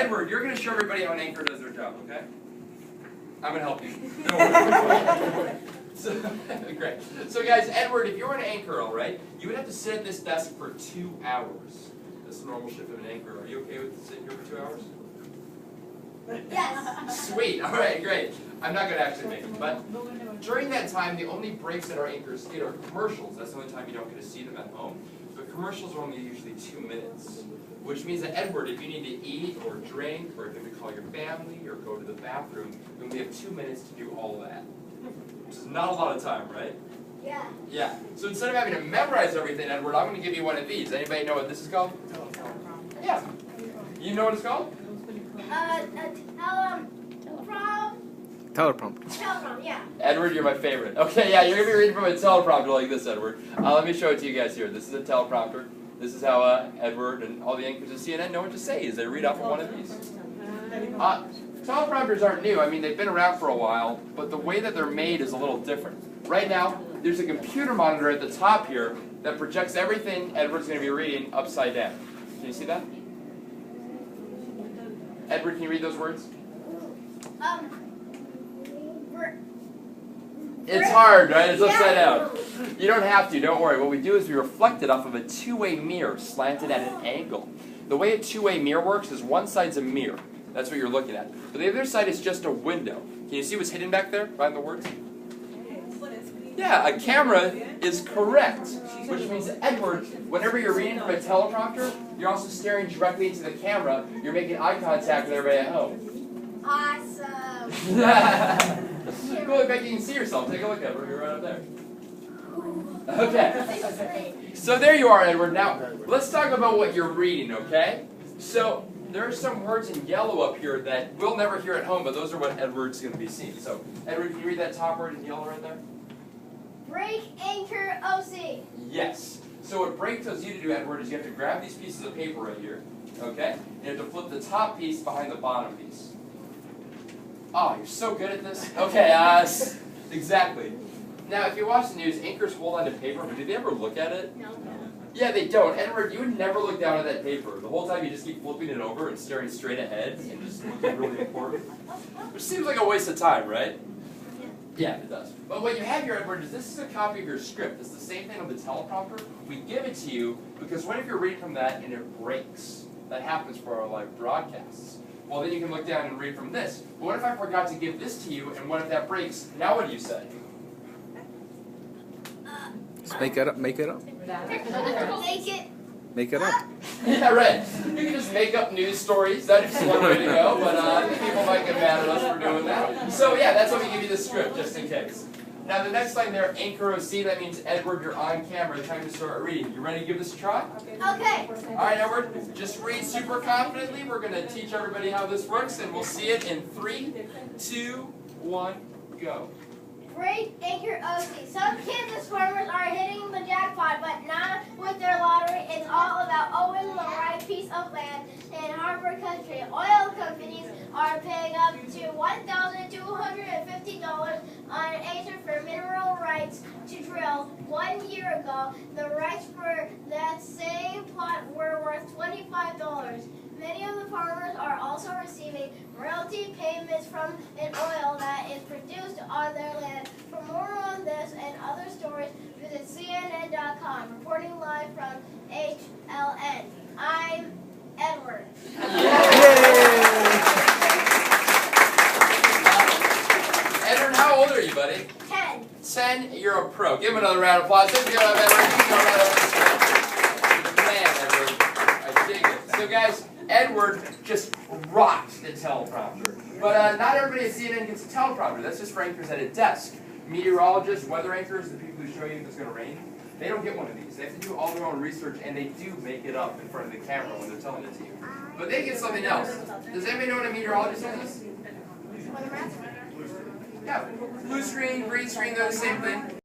Edward, you're going to show everybody how an anchor does their job, okay? I'm going to help you. Don't worry. So, great. So guys, Edward, if you were an anchor, all right, you would have to sit at this desk for 2 hours. That's the normal shift of an anchor. Are you okay with sitting here for 2 hours? Yes. Sweet. All right, great. I'm not going to actually make it, but during that time, the only breaks that our anchors get are commercials. That's the only time you don't get to see them at home. But commercials are only usually 2 minutes, which means that, Edward, if you need to eat or drink, or if you have to call your family or go to the bathroom, then we have 2 minutes to do all of that. Which is not a lot of time, right? Yeah. Yeah. So instead of having to memorize everything, Edward, I'm going to give you one of these. Anybody know what this is called? Yeah. You know what it's called? Teleprompter. Yeah. Edward, you're my favorite. Okay, yeah, you're going to be reading from a teleprompter like this, Edward. Let me show it to you guys here. This is a teleprompter. This is how Edward and all the anchors of CNN know what to say as they read off of one of these. Teleprompters aren't new. I mean, they've been around for a while, but the way that they're made is a little different. Right now, there's a computer monitor at the top here that projects everything Edward's going to be reading upside down. Can you see that? Edward, can you read those words? It's hard, right? It's upside down. You don't have to, don't worry. What we do is we reflect it off of a two-way mirror slanted at an angle. The way a two-way mirror works is one side's a mirror. That's what you're looking at. But the other side is just a window. Can you see what's hidden back there behind the words? Yeah, a camera is correct. Which means, Edward, whenever you're reading from a teleprompter, you're also staring directly into the camera. You're making eye contact with everybody at home. Awesome. Cool, I bet you can see yourself. Take a look, Edward. You're right up there. Okay. So there you are, Edward. Now, let's talk about what you're reading, okay? So, there are some words in yellow up here that we'll never hear at home, but those are what Edward's going to be seeing. So, Edward, can you read that top word in yellow right there? Break, anchor, OC. Yes. So what break tells you to do, Edward, is you have to grab these pieces of paper right here, okay? And you have to flip the top piece behind the bottom piece. Oh, you're so good at this. Okay, exactly. Now, if you watch the news, anchors hold on to paper, but do they ever look at it? No. Yeah, they don't. Edward, you would never look down at that paper. The whole time you just keep flipping it over and staring straight ahead and just looking really important. Which seems like a waste of time, right? Yeah, it does. But what you have here, Edward, is this is a copy of your script. It's the same thing on the teleprompter. We give it to you because what if you're reading from that and it breaks? That happens for our live broadcasts. Well, then you can look down and read from this. But what if I forgot to give this to you, and what if that breaks? Now what do you say? Just make it up. Make it up. Make it. Make it up. Yeah, right. You can just make up news stories. That's just one way to go, but I think people might get mad at us for doing that. So yeah, that's why we give you the script, just in case. Now the next line there, anchor OC, that means, Edward, you're on camera. Time to start reading. You ready to give this a try? Okay. All right, Edward, just read super confidently. We're going to teach everybody how this works, and we'll see it in 3, 2, 1, go. Break, anchor, OC. Some Kansas farmers are hitting the jackpot, but not with their lottery. It's all about owning the right piece of land in harbor country. Oil companies are paying up to $1,250 on an acre for mineral rights to drill. 1 year ago, the rights for that same plot were worth $25. Many of the farmers are also receiving royalty payments from an oil that is produced on their land. For more on this and other stories, visit CNN.com. Reporting live from HLN. I'm Edward. Edward, how old are you, buddy? 10. 10, you're a pro. Give him another round of applause. Give him another round of applause. Man, Edward. I dig it. So guys, Edward just rocked the teleprompter. But not everybody at CNN gets a teleprompter. That's just for anchors at a desk. Meteorologists, weather anchors, the people who show you if it's going to rain, they don't get one of these. They have to do all their own research, and they do make it up in front of the camera when they're telling it to you. But they get something else. Does anybody know what a meteorologist is? Yeah. Blue screen, green screen, they're the same thing.